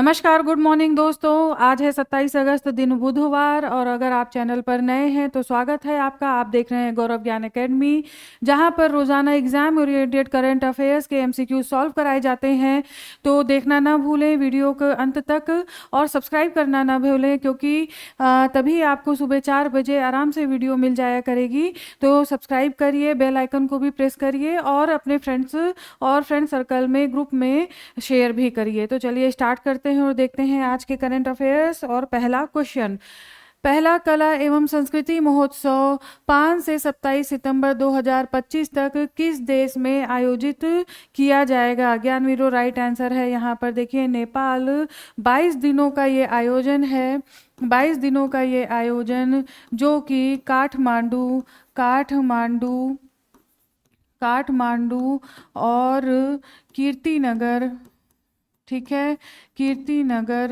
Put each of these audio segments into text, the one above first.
नमस्कार, good morning दोस्तों। आज है 27 अगस्त, दिन बुधवार, और अगर आप चैनल पर नए हैं तो स्वागत है आपका। आप देख रहे हैं गौरव ज्ञान एकेडमी, जहां पर रोजाना एग्जाम ओरिएंटेड करंट अफेयर्स के एमसीक्यू सॉल्व कराए जाते हैं। तो देखना ना भूलें वीडियो के अंत तक, और सब्सक्राइब करना ना भूलें, क्योंकि तभी आपको सुबह 4 बजे आराम से वीडियो मिल जाया करेगी। तो सब्सक्राइब करिए, बेल आइकन को भी प्रेस करिए, और अपने फ्रेंड्स और फ्रेंड सर्कल में, ग्रुप में शेयर भी करिए। तो चलिए स्टार्ट करते हैं और देखते हैं आज के करंट अफेयर्स। और पहला क्वेश्चन, पहला कला एवं संस्कृति महोत्सव 5 से 27 सितंबर 2025 तक किस देश में आयोजित किया जाएगा? ज्ञानवीरो राइट आंसर है यहाँ पर। देखिए, नेपाल। 22 दिनों का ये आयोजन है, 22 दिनों का ये आयोजन, जो कि काठमांडू काठमांडू काठमांडू और कीर्तिनगर, ठीक है, कीर्तिनगर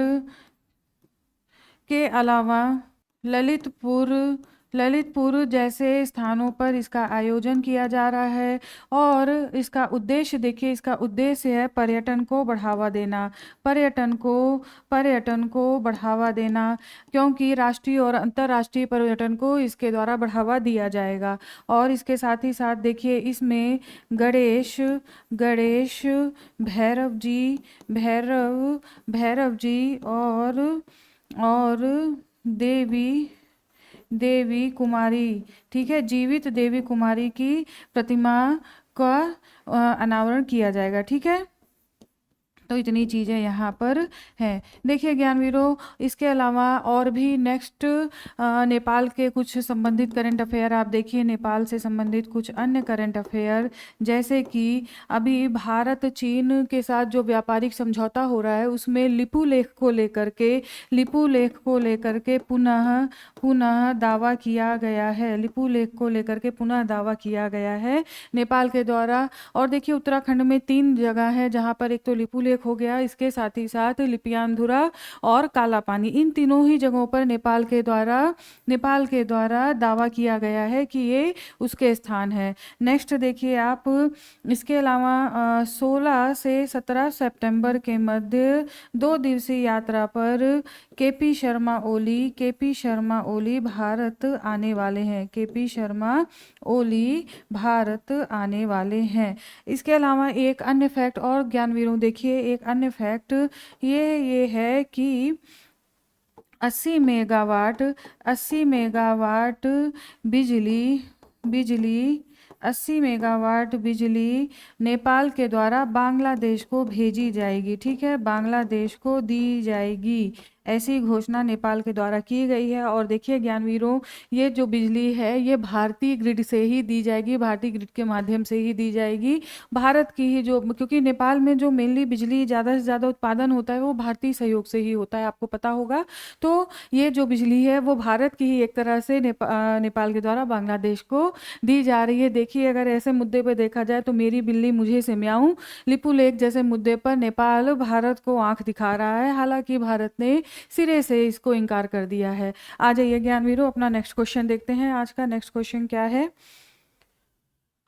के अलावा ललितपुर ललितपुर जैसे स्थानों पर इसका आयोजन किया जा रहा है। और इसका उद्देश्य, देखिए, इसका उद्देश्य है पर्यटन को बढ़ावा देना, पर्यटन को बढ़ावा देना, क्योंकि राष्ट्रीय और अंतर्राष्ट्रीय पर्यटन को इसके द्वारा बढ़ावा दिया जाएगा। और इसके साथ ही साथ देखिए, इसमें गणेश गणेश भैरव जी और देवी कुमारी, ठीक है, जीवित देवी कुमारी की प्रतिमा का अनावरण किया जाएगा, ठीक है। तो इतनी चीज़ें यहाँ पर हैं। देखिए ज्ञानवीरों, इसके अलावा और भी नेक्स्ट नेपाल के कुछ संबंधित करंट अफेयर आप देखिए। नेपाल से संबंधित कुछ अन्य करंट अफेयर, जैसे कि अभी भारत चीन के साथ जो व्यापारिक समझौता हो रहा है, उसमें लिपू लेख को लेकर के पुनः दावा किया गया है। लिपू लेख को लेकर के पुनः दावा किया गया है नेपाल के द्वारा। और देखिए, उत्तराखंड में 3 जगह है जहाँ पर, एक तो लिपू लेख हो गया, इसके साथ ही साथ लिपियानधुरा और काला पानी, इन तीनों ही जगहों पर नेपाल के द्वारा दावा किया गया है कि ये उसके स्थान है। नेक्स्ट देखिए आप, इसके अलावा 16 से 17 सितंबर के मध्य 2 दिवसीय यात्रा पर केपी शर्मा ओली भारत आने वाले हैं। केपी शर्मा ओली भारत आने वाले हैं। इसके अलावा एक अन्य फैक्ट और ज्ञानवीरों, देखिए एक अन्य फैक्ट ये है कि 80 मेगावाट बिजली 80 मेगावाट बिजली नेपाल के द्वारा बांग्लादेश को भेजी जाएगी, ठीक है, बांग्लादेश को दी जाएगी, ऐसी घोषणा नेपाल के द्वारा की गई है। और देखिए ज्ञानवीरों, ये जो बिजली है ये भारतीय ग्रिड से ही दी जाएगी, भारतीय ग्रिड के माध्यम से ही दी जाएगी। भारत की ही जो, क्योंकि नेपाल में जो मेनली बिजली ज़्यादा से ज़्यादा उत्पादन होता है वो भारतीय सहयोग से ही होता है, आपको पता होगा। तो ये जो बिजली है वो भारत की ही एक तरह से नेपाल के द्वारा बांग्लादेश को दी जा रही है। देखिए, अगर ऐसे मुद्दे पर देखा जाए तो मेरी बिल्ली मुझे से म्याऊं, लिपू लेख जैसे मुद्दे पर नेपाल भारत को आंख दिखा रहा है, हालांकि भारत ने सिरे से इसको इनकार कर दिया है। आ जाइए ज्ञानवीरों, अपना नेक्स्ट क्वेश्चन देखते हैं। आज का नेक्स्ट क्वेश्चन क्या है?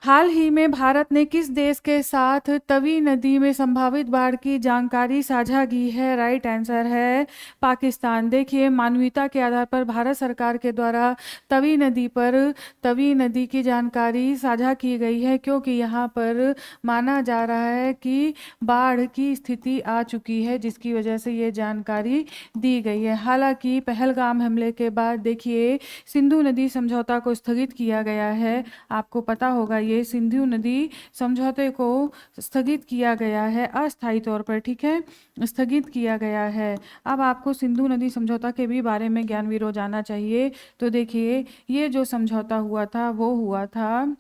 हाल ही में भारत ने किस देश के साथ तवी नदी में संभावित बाढ़ की जानकारी साझा की है? राइट आंसर है पाकिस्तान। देखिए, मानवीयता के आधार पर भारत सरकार के द्वारा तवी नदी की जानकारी साझा की गई है, क्योंकि यहाँ पर माना जा रहा है कि बाढ़ की स्थिति आ चुकी है, जिसकी वजह से ये जानकारी दी गई है। हालांकि पहलगाम हमले के बाद देखिए, सिंधु नदी समझौता को स्थगित किया गया है, आपको पता होगा। ये सिंधु नदी समझौते को स्थगित किया गया है अस्थायी तौर पर, ठीक है, स्थगित किया गया है। अब आपको सिंधु नदी समझौता के भी बारे में ज्ञानवीरों जानना चाहिए। तो देखिए, ये जो समझौता हुआ था वो हुआ था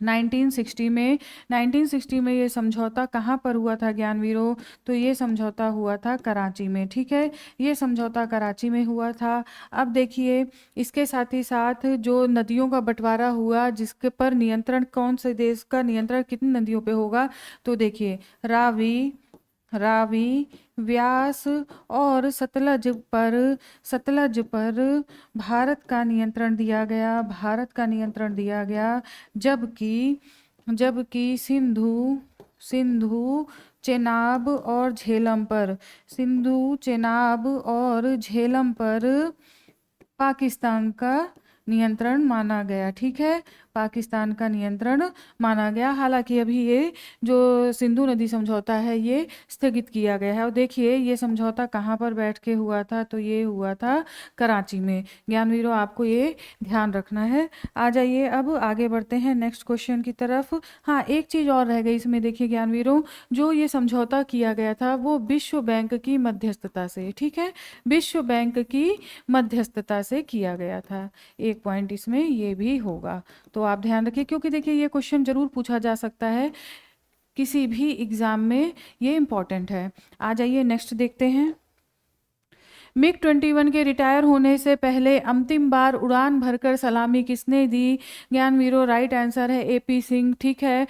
1960 में ये समझौता कहाँ पर हुआ था ज्ञानवीरों? तो ये समझौता हुआ था कराची में, ठीक है, ये समझौता कराची में हुआ था। अब देखिए, इसके साथ ही साथ जो नदियों का बंटवारा हुआ, जिसके पर नियंत्रण, कौन से देश का नियंत्रण कितनी नदियों पे होगा? तो देखिए, रावी, व्यास और सतलज पर भारत का नियंत्रण दिया गया, जबकि सिंधु चेनाब और झेलम पर, सिंधु, चेनाब और झेलम पर पाकिस्तान का नियंत्रण माना गया। ठीक है, पाकिस्तान का नियंत्रण माना गया। हालांकि अभी ये जो सिंधु नदी समझौता है ये स्थगित किया गया है। और देखिए ये समझौता कहाँ पर बैठ के हुआ था, तो ये हुआ था कराची में। ज्ञानवीरों आपको ये ध्यान रखना है। आ जाइए अब आगे बढ़ते हैं नेक्स्ट क्वेश्चन की तरफ। हाँ, एक चीज़ और रह गई इसमें, देखिए ज्ञानवीरों, जो ये समझौता किया गया था वो विश्व बैंक की मध्यस्थता से, ठीक है, विश्व बैंक की मध्यस्थता से किया गया था। एक पॉइंट इसमें ये भी होगा, तो आप ध्यान रखिए, क्योंकि देखिए ये क्वेश्चन जरूर पूछा जा सकता है किसी भी एग्जाम में, ये इम्पॉर्टेंट है। आ जाइए नेक्स्ट देखते हैं। मिग 21 के रिटायर होने से पहले अंतिम बार उड़ान भरकर सलामी किसने दी? ज्ञानवीरों राइट आंसर है एपी सिंह। ठीक है,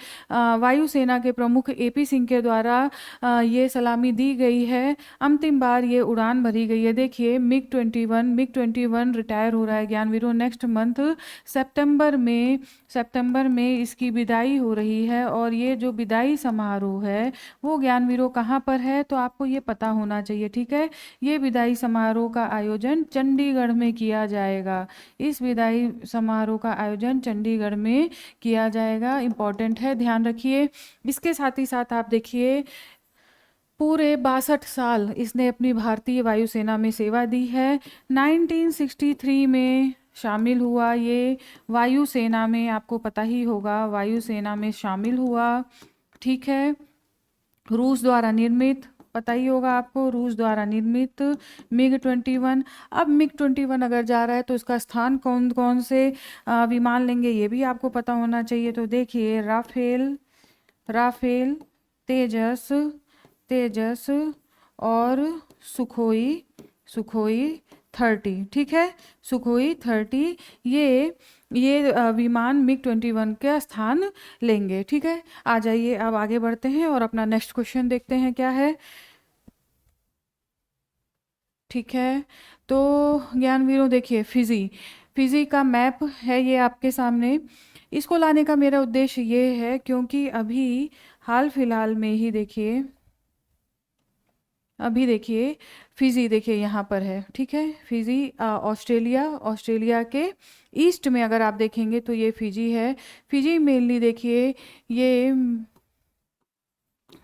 वायुसेना के प्रमुख एपी सिंह के द्वारा ये सलामी दी गई है, अंतिम बार ये उड़ान भरी गई है। देखिए मिग 21 रिटायर हो रहा है ज्ञानवीरों, नेक्स्ट मंथ सितंबर में इसकी विदाई हो रही है। और ये जो विदाई समारोह है वो ज्ञानवीरों कहाँ पर है, तो आपको ये पता होना चाहिए। ठीक है, ये विदाई समारोह का आयोजन चंडीगढ़ में किया जाएगा। इस विदाई समारोह का आयोजन चंडीगढ़ में किया जाएगा, इम्पॉर्टेंट है, ध्यान रखिए। इसके साथ ही साथ आप देखिए पूरे 62 साल इसने अपनी भारतीय वायुसेना में सेवा दी है। 1963 में शामिल हुआ ये वायुसेना में, आपको पता ही होगा वायुसेना में शामिल हुआ। ठीक है, रूस द्वारा निर्मित, पता ही होगा आपको, रूस द्वारा निर्मित मिग 21। अब मिग 21 अगर जा रहा है तो इसका स्थान कौन कौन से विमान लेंगे ये भी आपको पता होना चाहिए। तो देखिए राफेल, तेजस और सुखोई 30। ठीक है, सुखोई 30 ये विमान मिग 21 का स्थान लेंगे। ठीक है, आ जाइए अब आगे बढ़ते हैं और अपना नेक्स्ट क्वेश्चन देखते हैं क्या है। ठीक है, तो ज्ञानवीरों देखिए फिजी का मैप है ये आपके सामने। इसको लाने का मेरा उद्देश्य ये है क्योंकि अभी हाल फिलहाल में ही देखिए, अभी देखिए फिजी देखिए यहाँ पर है। ठीक है, फिजी ऑस्ट्रेलिया के ईस्ट में अगर आप देखेंगे तो ये फिजी है। फिजी मेनली देखिए ये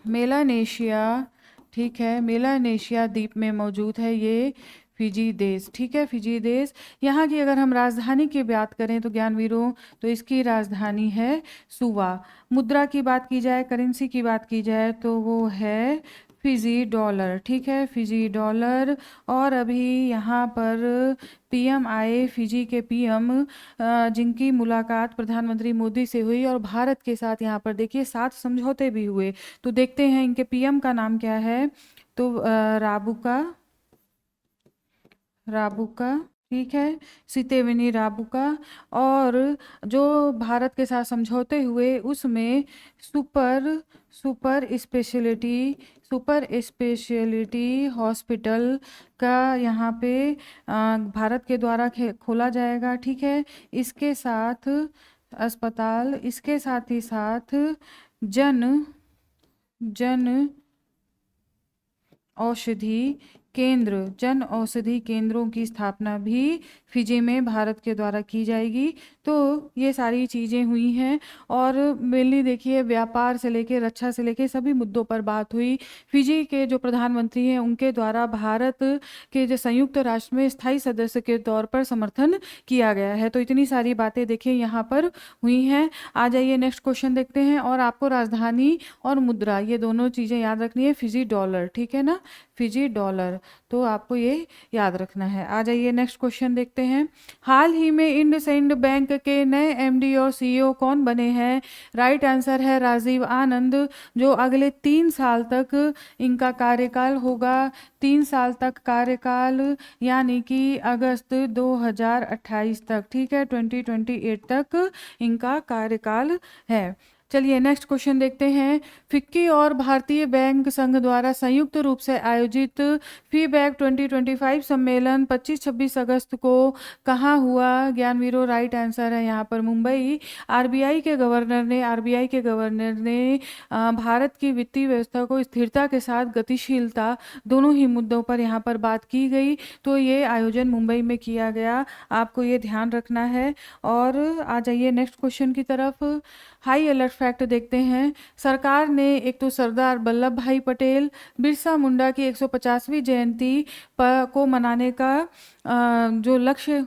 मेलानेशिया, ठीक है, मेलानेशिया द्वीप में मौजूद है ये फिजी देश। ठीक है, फिजी देश। यहाँ की अगर हम राजधानी की बात करें तो ज्ञानवीरों, तो इसकी राजधानी है सुवा। मुद्रा की बात की जाए, करेंसी की बात की जाए तो वो है फिजी डॉलर। ठीक है, फिजी डॉलर। और अभी यहाँ पर पीएम आए, फिजी के पीएम, जिनकी मुलाकात प्रधानमंत्री मोदी से हुई और भारत के साथ यहाँ पर देखिए 7 समझौते भी हुए। तो देखते हैं इनके पीएम का नाम क्या है, तो राबुका, ठीक है, सितेवेनी राबुका। और जो भारत के साथ समझौते हुए उसमें सुपर स्पेशलिटी हॉस्पिटल का यहाँ पे भारत के द्वारा खोला जाएगा। ठीक है, इसके साथ अस्पताल, इसके साथ ही साथ जन जन औषधि केंद्रों की स्थापना भी फिजी में भारत के द्वारा की जाएगी। तो ये सारी चीज़ें हुई हैं और मेनली देखिए व्यापार से लेके रक्षा से लेके सभी मुद्दों पर बात हुई। फिजी के जो प्रधानमंत्री हैं उनके द्वारा भारत के जो संयुक्त राष्ट्र में स्थायी सदस्य के तौर पर समर्थन किया गया है। तो इतनी सारी बातें देखिए यहाँ पर हुई हैं। आ जाइए नेक्स्ट क्वेश्चन देखते हैं। और आपको राजधानी और मुद्रा ये दोनों चीज़ें याद रखनी है, फिजी डॉलर, ठीक है ना, फिजी डॉलर, तो आपको ये याद रखना है। आ जाइए नेक्स्ट क्वेश्चन देखते हैं। हाल ही में इंडसइंड बैंक के नए एमडी और सीईओ कौन बने हैं? राइट आंसर है राजीव आनंद, जो अगले 3 साल तक इनका कार्यकाल होगा। 3 साल तक कार्यकाल, यानी कि अगस्त 2028 तक, ठीक है, 2028 तक इनका कार्यकाल है। चलिए नेक्स्ट क्वेश्चन देखते हैं। फिक्की और भारतीय बैंक संघ द्वारा संयुक्त रूप से आयोजित फीबैक 2025 सम्मेलन 25-26 अगस्त को कहाँ हुआ? ज्ञानवीरो राइट आंसर है यहाँ पर मुंबई। आरबीआई के गवर्नर ने भारत की वित्तीय व्यवस्था को स्थिरता के साथ गतिशीलता दोनों ही मुद्दों पर यहाँ पर बात की गई, तो ये आयोजन मुंबई में किया गया, आपको ये ध्यान रखना है। और आ जाइए नेक्स्ट क्वेश्चन की तरफ। हाई अलर्ट फैक्ट देखते हैं। सरकार ने एक तो सरदार वल्लभ भाई पटेल, बिरसा मुंडा की 150वीं जयंती को मनाने का जो लक्ष्य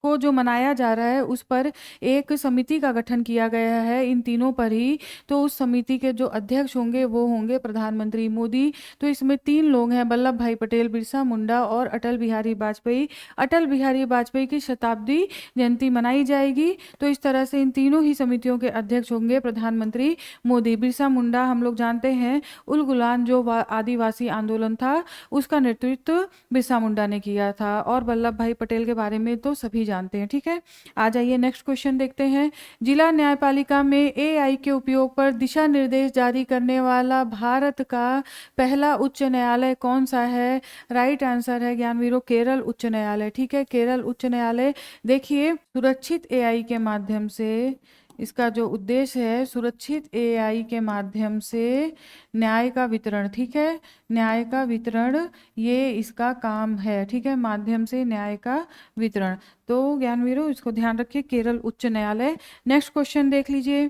को जो मनाया जा रहा है उस पर एक समिति का गठन किया गया है, इन तीनों पर ही। तो उस समिति के जो अध्यक्ष होंगे वो होंगे प्रधानमंत्री मोदी। तो इसमें 3 लोग हैं, वल्लभ भाई पटेल, बिरसा मुंडा और अटल बिहारी वाजपेयी। अटल बिहारी वाजपेयी की शताब्दी जयंती मनाई जाएगी, तो इस तरह से इन तीनों ही समितियों के अध्यक्ष होंगे प्रधानमंत्री मोदी। बिरसा मुंडा हम लोग जानते हैं, उल गुलान जो आदिवासी आंदोलन था उसका नेतृत्व बिरसा मुंडा ने किया था, और वल्लभ भाई पटेल के बारे में तो सभी जानते हैं। ठीक है, आ जाइए नेक्स्ट क्वेश्चन देखते हैं। जिला न्यायपालिका में एआई के उपयोग पर दिशा निर्देश जारी करने वाला भारत का पहला उच्च न्यायालय कौन सा है? राइट आंसर है ज्ञानवीरो केरल उच्च न्यायालय। ठीक है, केरल उच्च न्यायालय। देखिए, सुरक्षित एआई के माध्यम से इसका जो उद्देश्य है, सुरक्षित एआई के माध्यम से न्याय का वितरण, ठीक है, न्याय का वितरण ये इसका काम है। ठीक है, माध्यम से न्याय का वितरण। तो ज्ञानवीरो इसको ध्यान रखिए, केरल उच्च न्यायालय। नेक्स्ट क्वेश्चन देख लीजिए।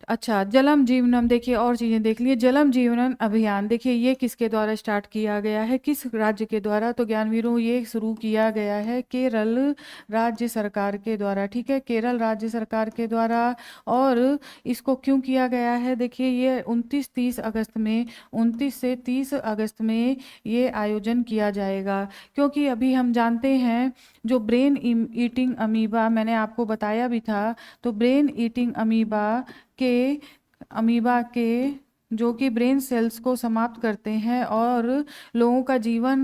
अच्छा, जलम जीवनम, देखिए और चीज़ें देख लिए। जलम जीवनम अभियान, देखिए ये किसके द्वारा स्टार्ट किया गया है, किस राज्य के द्वारा? तो ज्ञानवीरों ये शुरू किया गया है केरल राज्य सरकार के द्वारा। ठीक है, केरल राज्य सरकार के द्वारा। और इसको क्यों किया गया है? देखिए ये 29 से 30 अगस्त में ये आयोजन किया जाएगा, क्योंकि अभी हम जानते हैं जो ब्रेन ईटिंग अमीबा, मैंने आपको बताया भी था, तो ब्रेन ईटिंग अमीबा के जो कि ब्रेन सेल्स को समाप्त करते हैं और लोगों का जीवन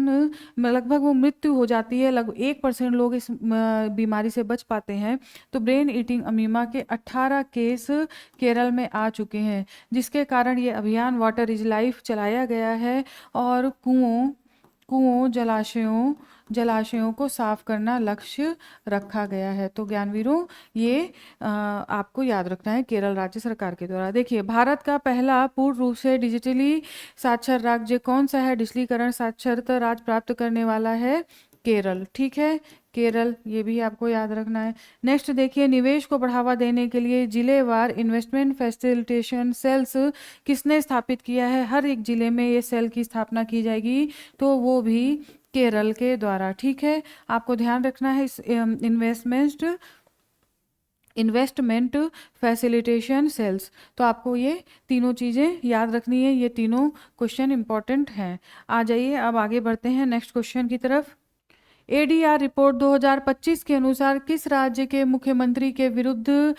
में लगभग वो मृत्यु हो जाती है, लगभग 1% लोग इस बीमारी से बच पाते हैं। तो ब्रेन ईटिंग अमीबा के 18 केस केरल में आ चुके हैं, जिसके कारण ये अभियान वाटर इज लाइफ चलाया गया है। और कुओं जलाशयों को साफ करना लक्ष्य रखा गया है। तो ज्ञानवीरों ये आपको याद रखना है, केरल राज्य सरकार के द्वारा। देखिए, भारत का पहला पूर्ण रूप से डिजिटली साक्षर राज्य कौन सा है? डिजिटलीकरण साक्षरता राज्य प्राप्त करने वाला है केरल। ठीक है, केरल, ये भी आपको याद रखना है। नेक्स्ट देखिए, निवेश को बढ़ावा देने के लिए जिलेवार इन्वेस्टमेंट फैसिलिटेशन सेल्स किसने स्थापित किया है? हर एक जिले में ये सेल की स्थापना की जाएगी, तो वो भी केरल के द्वारा। ठीक है, आपको ध्यान रखना है इस इन्वेस्टमेंट फैसिलिटेशन सेल्स। तो आपको ये तीनों चीज़ें याद रखनी है, ये तीनों क्वेश्चन इंपॉर्टेंट हैं। आ जाइए, अब आगे बढ़ते हैं नेक्स्ट क्वेश्चन की तरफ। एडीआर रिपोर्ट 2025 के अनुसार किस राज्य के मुख्यमंत्री के विरुद्ध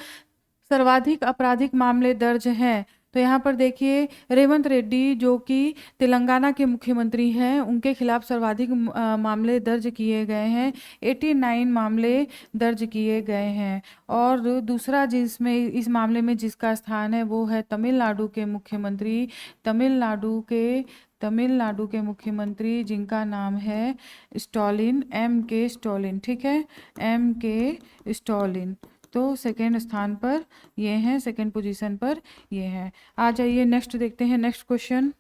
सर्वाधिक आपराधिक मामले दर्ज हैं? तो यहाँ पर देखिए, रेवंत रेड्डी जो कि तेलंगाना के मुख्यमंत्री हैं, उनके खिलाफ सर्वाधिक मामले दर्ज किए गए हैं, 89 मामले दर्ज किए गए हैं। और दूसरा जिसमें इस मामले में जिसका स्थान है वो है तमिलनाडु के मुख्यमंत्री, तमिलनाडु के मुख्यमंत्री जिनका नाम है स्टॉलिन, MK स्टॉलिन। ठीक है, MK स्टॉलिन। तो सेकेंड स्थान पर ये हैं, सेकेंड पोजीशन पर ये हैं। आ जाइए नेक्स्ट देखते हैं, next question.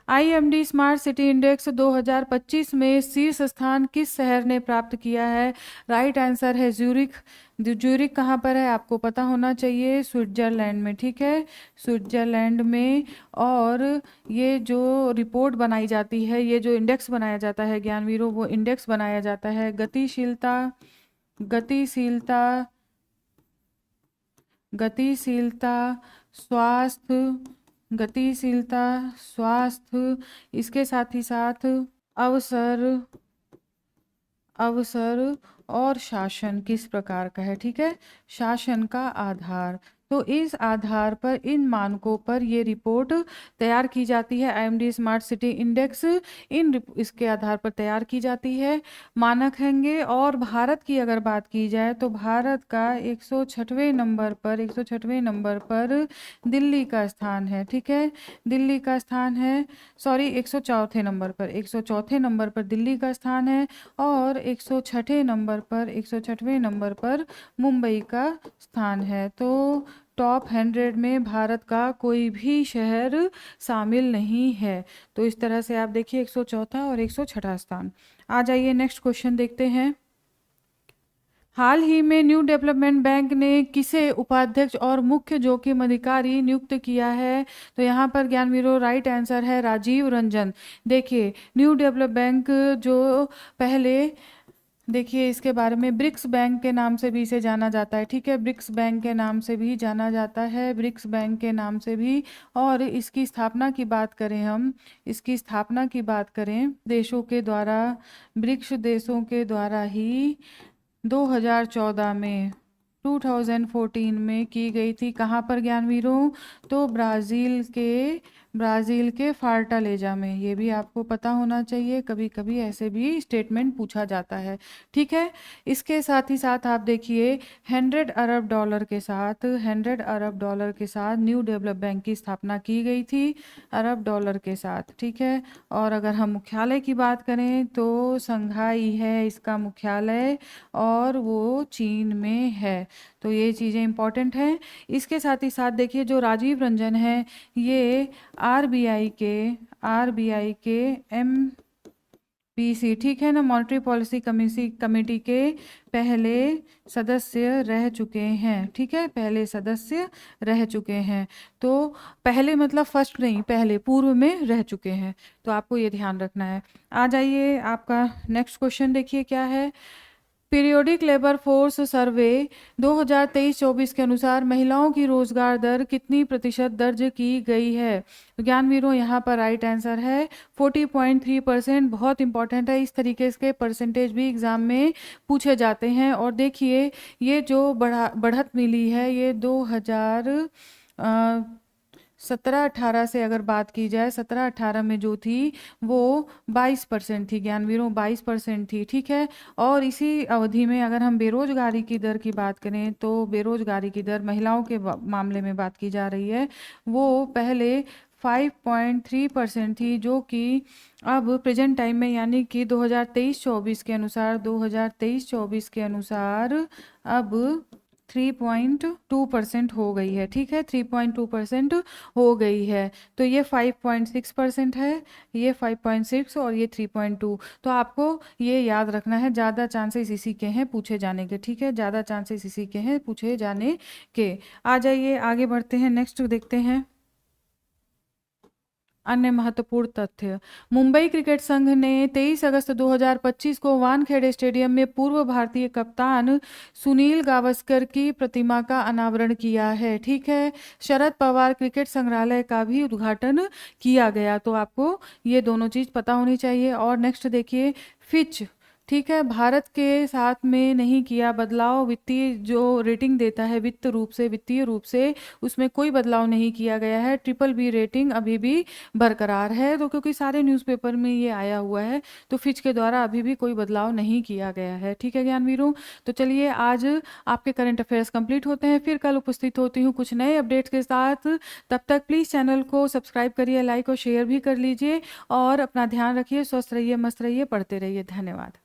IMD smart city index 2025 में शीर्ष स्थान किस शहर ने प्राप्त किया है? राइट आंसर है ज्यूरिख। ज्यूरिख कहाँ पर है आपको पता होना चाहिए, स्विट्जरलैंड में। ठीक है, स्विट्जरलैंड में। और ये जो रिपोर्ट बनाई जाती है, ये जो इंडेक्स बनाया जाता है ज्ञानवीरों, वो इंडेक्स बनाया जाता है गतिशीलता स्वास्थ्य, इसके साथ ही साथ अवसर और शासन किस प्रकार का है। ठीक है, शासन का आधार। तो इस आधार पर, इन मानकों पर ये रिपोर्ट तैयार की जाती है। IMD स्मार्ट सिटी इंडेक्स इसके आधार पर तैयार की जाती है, मानक हैंगे। और भारत की अगर बात की जाए तो भारत का 106वें नंबर पर दिल्ली का स्थान है। ठीक है, दिल्ली का स्थान है, सॉरी 104 नंबर पर, 104 नंबर पर दिल्ली का स्थान है। और 106वें नंबर पर मुंबई का स्थान है। तो टॉप 100 में भारत का कोई भी शहर शामिल नहीं है। तो इस तरह से आप देखिए 104 और 106 स्थान। आ जाइए नेक्स्ट क्वेश्चन देखते हैं। हाल ही में न्यू डेवलपमेंट बैंक ने किसे उपाध्यक्ष और मुख्य जोखिम अधिकारी नियुक्त किया है? तो यहाँ पर ज्ञानवीरो राइट आंसर है राजीव रंजन। देखिए न्यू डेवलप बैंक जो पहले, देखिए इसके बारे में ब्रिक्स बैंक के नाम से भी इसे जाना जाता है। ठीक है, ब्रिक्स बैंक के नाम से भी जाना जाता है, ब्रिक्स बैंक के नाम से भी। और इसकी स्थापना की बात करें, हम इसकी स्थापना की बात करें देशों के द्वारा, ब्रिक्स देशों के द्वारा ही 2014 में 2014 में की गई थी। कहाँ पर ज्ञानवीरों? तो ब्राज़ील के फार्टालेजा में। ये भी आपको पता होना चाहिए, कभी कभी ऐसे भी स्टेटमेंट पूछा जाता है। ठीक है, इसके साथ ही साथ आप देखिए 100 अरब डॉलर के साथ न्यू डेवलप बैंक की स्थापना की गई थी, अरब डॉलर के साथ। ठीक है, और अगर हम मुख्यालय की बात करें तो शंघाई है इसका मुख्यालय, और वो चीन में है। तो ये चीज़ें इंपॉर्टेंट हैं। इसके साथ ही साथ देखिए जो राजीव रंजन है, ये आरबीआई के MPC, ठीक है ना, मॉनेटरी पॉलिसी कमेटी के पहले सदस्य रह चुके हैं। ठीक है, पहले सदस्य रह चुके हैं। तो पहले मतलब फर्स्ट नहीं, पहले पूर्व में रह चुके हैं। तो आपको ये ध्यान रखना है। आ जाइए, आपका नेक्स्ट क्वेश्चन देखिए क्या है। पीरियोडिक लेबर फोर्स सर्वे 2023-24 के अनुसार महिलाओं की रोजगार दर कितनी प्रतिशत दर्ज की गई है? तो ज्ञानवीरों यहाँ पर राइट आंसर है 40.3%। बहुत इंपॉर्टेंट है, इस तरीके के परसेंटेज भी एग्जाम में पूछे जाते हैं। और देखिए ये जो बढ़त मिली है, ये 2017-18 से अगर बात की जाए, 17-18 में जो थी वो 22% थी ज्ञानवीरों, 22% थी। ठीक है, और इसी अवधि में अगर हम बेरोजगारी की दर की बात करें तो बेरोजगारी की दर महिलाओं के मामले में बात की जा रही है, वो पहले 5.3% थी, जो कि अब प्रेजेंट टाइम में यानी कि 2023-24 के अनुसार अब 3.2% हो गई है। ठीक है, 3.2% हो गई है। तो ये 5.6% है, ये 5.6 और ये 3.2। तो आपको ये याद रखना है, ज़्यादा चांसेस इसी के हैं पूछे जाने के। ठीक है, ज़्यादा चांसेस इसी के हैं पूछे जाने के। आ जाइए आगे बढ़ते हैं, नेक्स्ट देखते हैं अन्य महत्वपूर्ण तथ्य। मुंबई क्रिकेट संघ ने 23 अगस्त 2025 को वानखेड़े स्टेडियम में पूर्व भारतीय कप्तान सुनील गावस्कर की प्रतिमा का अनावरण किया है। ठीक है, शरद पवार क्रिकेट संग्रहालय का भी उद्घाटन किया गया। तो आपको ये दोनों चीज़ पता होनी चाहिए। और नेक्स्ट देखिए फिच, ठीक है, भारत के साथ में नहीं किया बदलाव, वित्तीय जो रेटिंग देता है वित्तीय रूप से उसमें कोई बदलाव नहीं किया गया है। BBB रेटिंग अभी भी बरकरार है। तो क्योंकि सारे न्यूज़पेपर में ये आया हुआ है, तो फिच के द्वारा अभी भी कोई बदलाव नहीं किया गया है। ठीक है ज्ञानवीरों, तो चलिए आज आपके करंट अफेयर्स कंप्लीट होते हैं। फिर कल उपस्थित होती हूँ कुछ नए अपडेट्स के साथ। तब तक प्लीज़ चैनल को सब्सक्राइब करिए, लाइक और शेयर भी कर लीजिए। और अपना ध्यान रखिए, स्वस्थ रहिए, मस्त रहिए, पढ़ते रहिए। धन्यवाद।